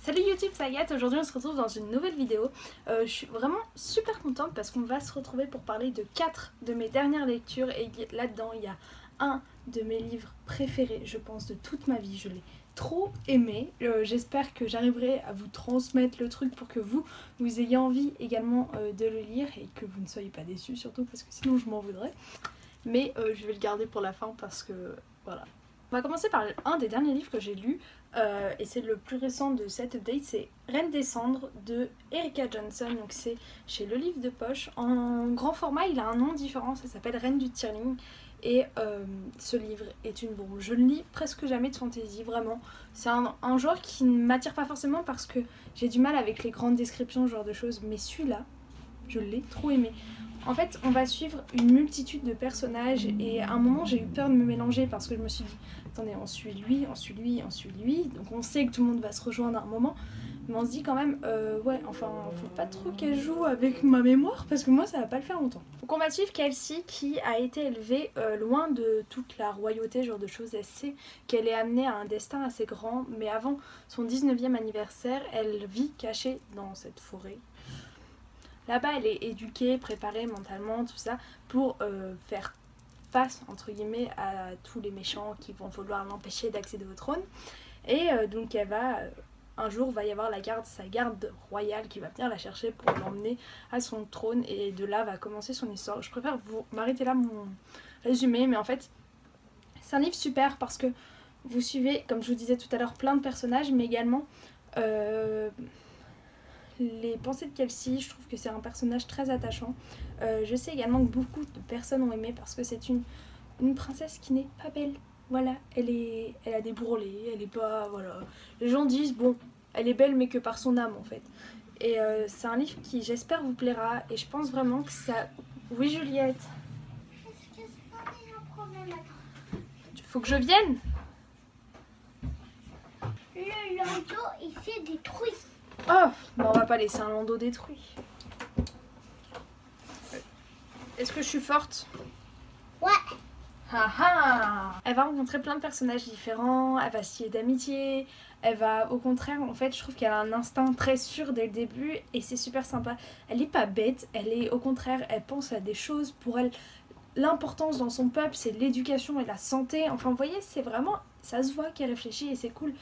Salut YouTube, c'est Agathe. Aujourd'hui on se retrouve dans une nouvelle vidéo. Je suis vraiment super contente parce qu'on va se retrouver pour parler de 4 de mes dernières lectures. Et là-dedans il y a un de mes livres préférés, je pense, de toute ma vie. Je l'ai trop aimé. J'espère que j'arriverai à vous transmettre le truc pour que vous ayez envie également de le lire. Et que vous ne soyez pas déçus surtout, parce que sinon je m'en voudrais. Mais je vais le garder pour la fin parce que voilà. On va commencer par un des derniers livres que j'ai lu, et c'est le plus récent de cette update, c'est Reine des Cendres de Erika Johnson. Donc c'est chez Le Livre de Poche. En grand format, il a un nom différent, ça s'appelle Reine du Tirling. Et ce livre est une bombe. Je ne lis presque jamais de fantasy, vraiment. C'est un genre qui ne m'attire pas forcément parce que j'ai du mal avec les grandes descriptions, ce genre de choses. Mais celui-là, je l'ai trop aimé. En fait, on va suivre une multitude de personnages et à un moment j'ai eu peur de me mélanger parce que je me suis dit attendez, on suit lui, on suit lui, on suit lui, donc on sait que tout le monde va se rejoindre à un moment, mais on se dit quand même ouais, enfin faut pas trop qu'elle joue avec ma mémoire parce que moi ça va pas le faire longtemps. Donc on va suivre Kelsey qui a été élevée loin de toute la royauté, genre de choses. Elle sait qu'elle est amenée à un destin assez grand, mais avant son 19e anniversaire, elle vit cachée dans cette forêt. Là-bas, elle est éduquée, préparée mentalement, tout ça, pour faire face, entre guillemets, à tous les méchants qui vont vouloir l'empêcher d'accéder au trône. Et donc, elle va, un jour, va y avoir sa garde royale qui va venir la chercher pour l'emmener à son trône. Et de là va commencer son histoire. Je préfère m'arrêter là mon résumé, mais en fait, c'est un livre super parce que vous suivez, comme je vous disais tout à l'heure, plein de personnages, mais également les pensées de Kelsey. Je trouve que c'est un personnage très attachant. Je sais également que beaucoup de personnes ont aimé parce que c'est une princesse qui n'est pas belle. Voilà, elle a des bourrelets, elle est pas... Voilà. Les gens disent, bon, elle est belle mais que par son âme en fait. Et c'est un livre qui, j'espère, vous plaira. Et je pense vraiment que ça... Oui, Juliette? Est-ce que c'est pas un problème? Faut que je vienne? Le landau, il s'est détruit. Oh, bah on va pas laisser un landau détruit. Est-ce que je suis forte? Ouais. Elle va rencontrer plein de personnages différents, elle va se lier d'amitié, elle va, au contraire, en fait, je trouve qu'elle a un instinct très sûr dès le début et c'est super sympa. Elle est pas bête, elle est, au contraire, elle pense à des choses pour elle. L'importance dans son peuple, c'est l'éducation et la santé. Enfin, vous voyez, c'est vraiment, ça se voit qu'elle réfléchit et c'est cool.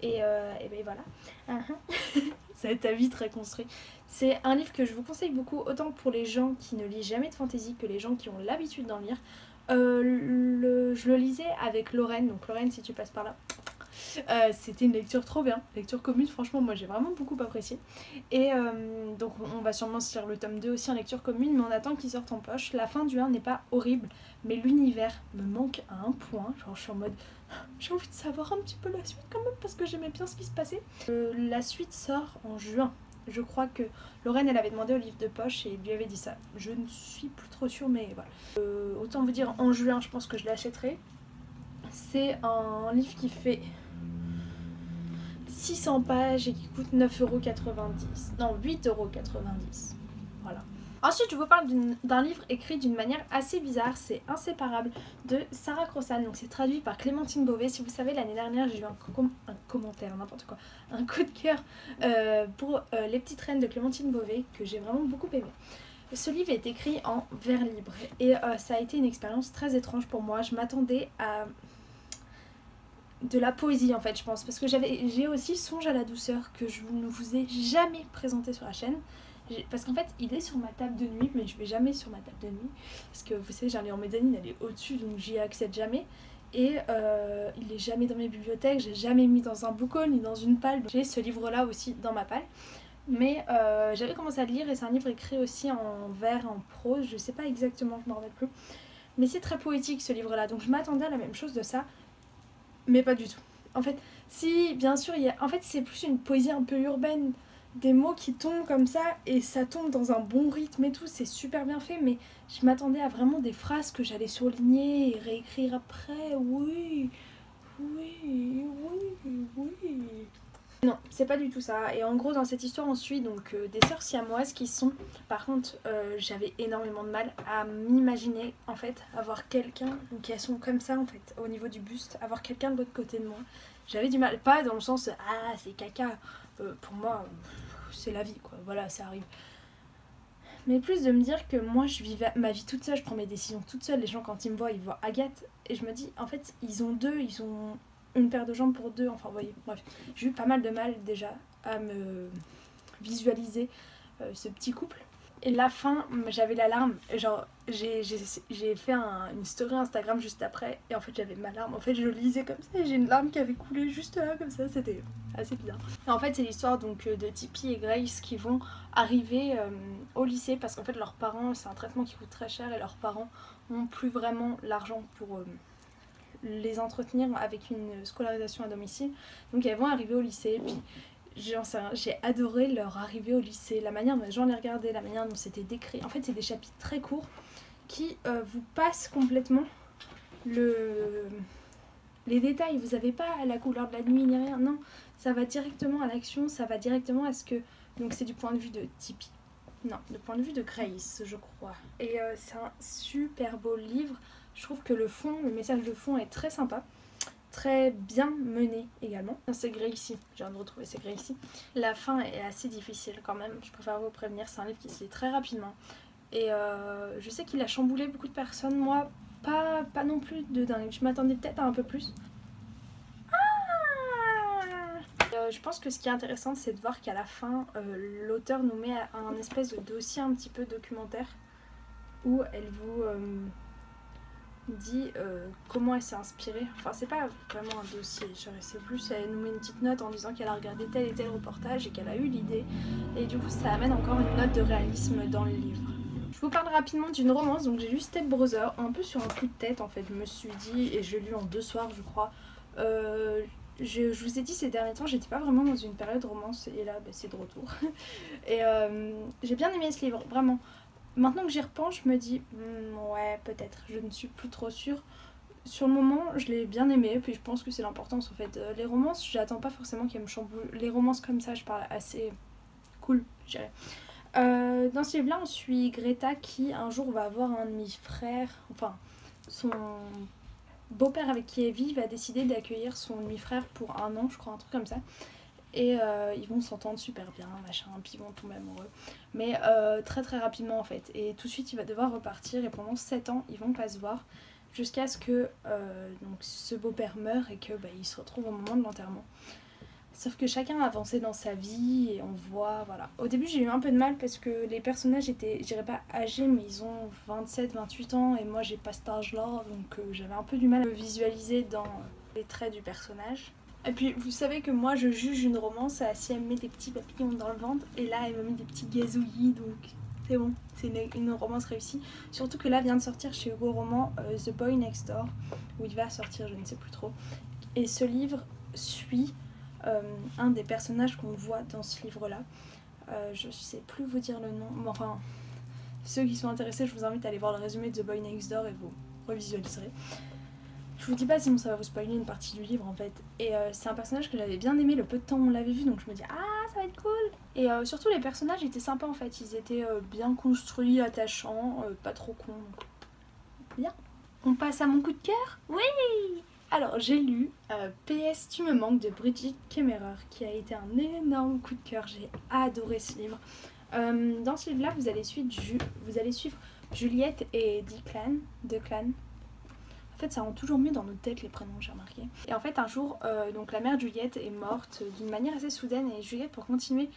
Et ben voilà. Ça va être à vite reconstruit. C'est un livre que je vous conseille beaucoup, autant pour les gens qui ne lisent jamais de fantasy que les gens qui ont l'habitude d'en lire. Je le lisais avec Lorraine, donc Lorraine, si tu passes par là, c'était une lecture trop bien, lecture commune, franchement moi j'ai vraiment beaucoup apprécié. Et donc on va sûrement se lire le tome 2 aussi en lecture commune, mais on attend qu'il sorte en poche. La fin du 1 n'est pas horrible, mais l'univers me manque à un point, genre je suis en mode j'ai envie de savoir un petit peu la suite quand même parce que j'aimais bien ce qui se passait. La suite sort en juin. Je crois que Lorraine elle avait demandé au livre de poche et lui avait dit ça. Je ne suis plus trop sûre, mais voilà. Autant vous dire, en juin je pense que je l'achèterai. C'est un livre qui fait 600 pages et qui coûte 9,90€. Non, 8,90€. Voilà. Ensuite, je vous parle d'un livre écrit d'une manière assez bizarre, c'est Inséparable de Sarah Crossan. Donc c'est traduit par Clémentine Beauvais. Si vous savez, l'année dernière, j'ai eu un commentaire, n'importe quoi, un coup de cœur pour Les Petites Reines de Clémentine Beauvais, que j'ai vraiment beaucoup aimé. Ce livre est écrit en vers libre et ça a été une expérience très étrange pour moi. Je m'attendais à de la poésie en fait, je pense, parce que j'ai aussi Songe à la douceur que je ne vous ai jamais présenté sur la chaîne. Parce qu'en fait il est sur ma table de nuit, mais je vais jamais sur ma table de nuit parce que vous savez, j'ai un lit en mezzanine, elle est au-dessus, donc j'y accède jamais. Et il est jamais dans mes bibliothèques, j'ai jamais mis dans un book haul ni dans une palle. J'ai ce livre là aussi dans ma palle, mais j'avais commencé à le lire et c'est un livre écrit aussi en vers, en prose, je sais pas exactement, je m'en rappelle plus, mais c'est très poétique ce livre là, donc je m'attendais à la même chose de ça, mais pas du tout. En fait, si, bien sûr, en fait c'est plus une poésie un peu urbaine, des mots qui tombent comme ça et ça tombe dans un bon rythme et tout, c'est super bien fait, mais je m'attendais à vraiment des phrases que j'allais surligner et réécrire après. Oui, oui, oui, oui. Non, c'est pas du tout ça. Et en gros, dans cette histoire, on suit donc des sœurs siamoises qui sont... Par contre, j'avais énormément de mal à m'imaginer, en fait, avoir quelqu'un... Donc elles sont comme ça, en fait, au niveau du buste, avoir quelqu'un de l'autre côté de moi. J'avais du mal, pas dans le sens « Ah, c'est caca », pour moi, c'est la vie, quoi. Voilà, ça arrive. Mais plus de me dire que moi, je vis ma vie toute seule, je prends mes décisions toute seule. Les gens, quand ils me voient, ils voient Agathe. Et je me dis, en fait, ils ont une paire de jambes pour deux. Enfin, vous voyez, bref. J'ai eu pas mal de mal, déjà, à me visualiser ce petit couple. Et la fin, j'avais la larme. Genre, j'ai fait une story Instagram juste après. Et en fait, j'avais ma larme. En fait, je lisais comme ça et j'ai une larme qui avait coulé juste là, comme ça. C'était assez bizarre. Et en fait, c'est l'histoire donc de Tippi et Grace qui vont arriver au lycée. Parce qu'en fait, leurs parents, c'est un traitement qui coûte très cher. Et leurs parents n'ont plus vraiment l'argent pour les entretenir avec une scolarisation à domicile. Donc, elles vont arriver au lycée. Puis j'ai adoré leur arrivée au lycée, la manière dont les gens les regardaient, la manière dont c'était décrit. En fait, c'est des chapitres très courts qui vous passent complètement les détails. Vous n'avez pas la couleur de la nuit ni rien, non. Ça va directement à l'action, ça va directement à ce que... Donc c'est du point de vue de Tippi. Non, du point de vue de Grace, je crois. Et c'est un super beau livre. Je trouve que le message de fond est très sympa. Très bien mené également. C'est Gracie, je viens de retrouver, c'est Gracie. La fin est assez difficile quand même, je préfère vous prévenir, c'est un livre qui se lit très rapidement. Et je sais qu'il a chamboulé beaucoup de personnes, moi pas non plus de dingue, je m'attendais peut-être à un peu plus. Je pense que ce qui est intéressant, c'est de voir qu'à la fin, l'auteur nous met un espèce de dossier un petit peu documentaire où elle vous... dit comment elle s'est inspirée. Enfin, c'est pas vraiment un dossier, c'est plus, elle nous met une petite note en disant qu'elle a regardé tel et tel reportage et qu'elle a eu l'idée. Et du coup, ça amène encore une note de réalisme dans le livre. Je vous parle rapidement d'une romance, donc j'ai lu Step Brother, un peu sur un coup de tête en fait. Je me suis dit, et je l'ai lu en 2 soirs, je crois. Je vous ai dit ces derniers temps, j'étais pas vraiment dans une période romance, et là, c'est de retour. Et j'ai bien aimé ce livre, vraiment. Maintenant que j'y repense, je me dis, ouais, peut-être, je ne suis plus trop sûre. Sur le moment, je l'ai bien aimé, puis je pense que c'est l'importance en fait. Les romances, j'attends pas forcément qu'elles me chamboulent. Les romances comme ça, je parle assez cool, je dirais. Dans ce livre-là, on suit Greta qui un jour va avoir un demi-frère, enfin, son beau-père avec qui elle vit va décider d'accueillir son demi-frère pour 1 an, je crois, un truc comme ça. Et ils vont s'entendre super bien, machin, puis ils vont tomber amoureux. Mais très très rapidement en fait. Et tout de suite il va devoir repartir et pendant 7 ans ils vont pas se voir. Jusqu'à ce que donc, ce beau-père meure et que il se retrouve au moment de l'enterrement. Sauf que chacun a avancé dans sa vie et on voit, voilà. Au début j'ai eu un peu de mal parce que les personnages étaient, je dirais pas âgés, mais ils ont 27-28 ans et moi j'ai pas cet âge-là. Donc j'avais un peu du mal à me visualiser dans les traits du personnage. Et puis vous savez que moi je juge une romance si elle me met des petits papillons dans le ventre et là elle me met des petits gazouillis, donc c'est bon, c'est une romance réussie. Surtout que là vient de sortir chez Hugo Roman The Boy Next Door, où il va sortir, je ne sais plus trop. Et ce livre suit un des personnages qu'on voit dans ce livre-là. Je sais plus vous dire le nom, mais enfin ceux qui sont intéressés, je vous invite à aller voir le résumé de The Boy Next Door et vous revisualiserez. Je vous dis pas sinon ça va vous spoiler une partie du livre en fait. Et c'est un personnage que j'avais bien aimé le peu de temps où on l'avait vu, donc je me dis ah ça va être cool. Et surtout les personnages étaient sympas en fait, ils étaient bien construits, attachants, pas trop cons. Donc... bien. On passe à mon coup de cœur. Oui. Alors j'ai lu PS Tu me manques de Bridget Kemmerer qui a été un énorme coup de cœur, j'ai adoré ce livre. Dans ce livre là vous allez suivre Juliette et Declan. En fait, ça rend toujours mieux dans nos têtes les prénoms, j'ai remarqué. Et en fait, un jour, donc la mère de Juliette est morte d'une manière assez soudaine et Juliette, pour continuer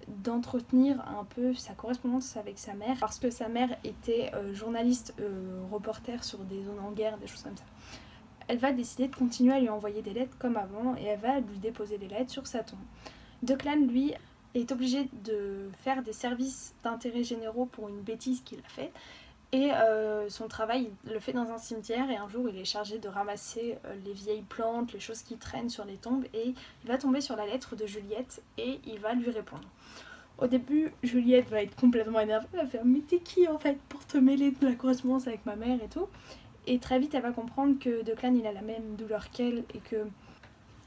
d'entretenir un peu sa correspondance avec sa mère, parce que sa mère était journaliste, reporter sur des zones en guerre, des choses comme ça, elle va décider de continuer à lui envoyer des lettres comme avant et elle va lui déposer des lettres sur sa tombe. Declan, lui, est obligé de faire des services d'intérêt généraux pour une bêtise qu'il a faite. Et son travail, il le fait dans un cimetière et un jour il est chargé de ramasser les vieilles plantes, les choses qui traînent sur les tombes et il va tomber sur la lettre de Juliette et il va lui répondre. Au début, Juliette va être complètement énervée, elle va faire mais t'es qui en fait pour te mêler de la correspondance avec ma mère et tout. Et très vite elle va comprendre que Declan il a la même douleur qu'elle et que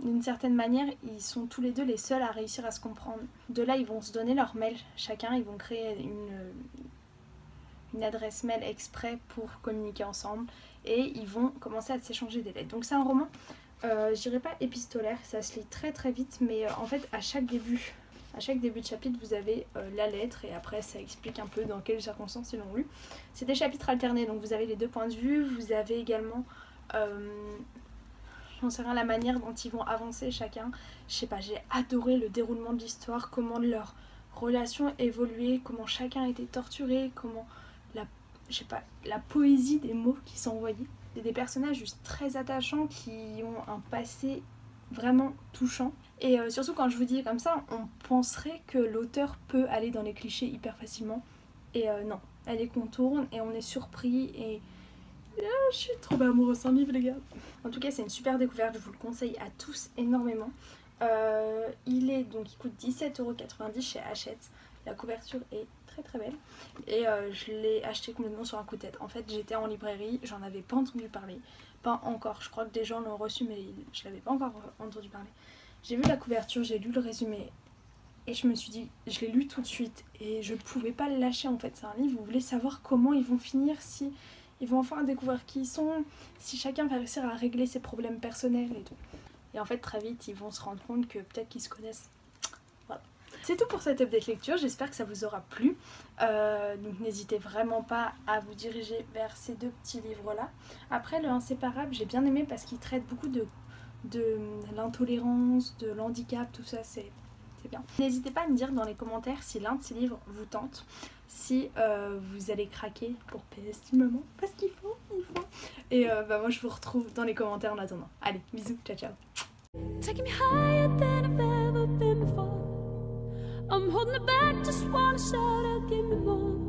d'une certaine manière ils sont tous les deux les seuls à réussir à se comprendre. De là ils vont se donner leur mail chacun, ils vont créer une adresse mail exprès pour communiquer ensemble et ils vont commencer à s'échanger des lettres. Donc c'est un roman Je dirais pas épistolaire, ça se lit très très vite, mais en fait à chaque début de chapitre vous avez la lettre et après ça explique un peu dans quelles circonstances ils l'ont lu. C'est des chapitres alternés, donc vous avez les deux points de vue, vous avez également j'en sais rien, la manière dont ils vont avancer chacun. Je sais pas, j'ai adoré le déroulement de l'histoire, comment leur relation évoluait, comment chacun a été torturé, comment la poésie des mots qui s'envoyaient. C'est des personnages juste très attachants qui ont un passé vraiment touchant. Et surtout quand je vous dis comme ça, on penserait que l'auteur peut aller dans les clichés hyper facilement. Et non, elle les contourne et on est surpris et... je suis trop amoureuse sans livre les gars. En tout cas c'est une super découverte, je vous le conseille à tous énormément. Il coûte 17,90 € chez Hachette. La couverture est très très belle et je l'ai acheté complètement sur un coup de tête. En fait j'étais en librairie, j'en avais pas entendu parler, pas encore, je crois que des gens l'ont reçu mais je l'avais pas encore entendu parler. J'ai vu la couverture, j'ai lu le résumé et je me suis dit, je l'ai lu tout de suite et je pouvais pas le lâcher en fait. C'est un livre où vous voulez savoir comment ils vont finir, si ils vont enfin découvrir qui ils sont, si chacun va réussir à régler ses problèmes personnels et tout. Et en fait très vite ils vont se rendre compte que peut-être qu'ils se connaissent. Voilà. C'est tout pour cette update lecture, j'espère que ça vous aura plu. Donc n'hésitez vraiment pas à vous diriger vers ces deux petits livres là. Après le Inséparable j'ai bien aimé parce qu'il traite beaucoup de l'intolérance, de l'handicap, tout ça c'est bien. N'hésitez pas à me dire dans les commentaires si l'un de ces livres vous tente, si vous allez craquer pour PS du moment, parce qu'il faut. Et moi je vous retrouve dans les commentaires en attendant. Allez, bisous, ciao ciao. Taking me higher than I've ever been before. I'm holding it back, just wanna shout out, give me more.